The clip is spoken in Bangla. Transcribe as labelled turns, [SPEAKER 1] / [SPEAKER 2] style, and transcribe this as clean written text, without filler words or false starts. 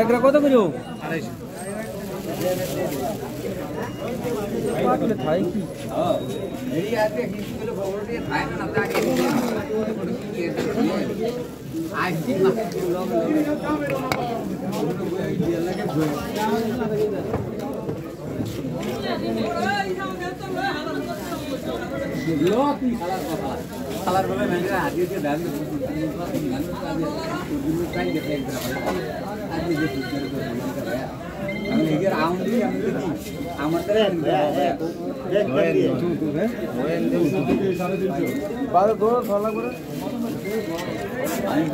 [SPEAKER 1] একটা কত করে খাই কি
[SPEAKER 2] কালার বলে মেয়েরা আগে দিয়ে দাম আমি এগের আউন্ডি আমি দেখি আমাদের
[SPEAKER 1] বারো ধরো ধলা করে
[SPEAKER 2] আমি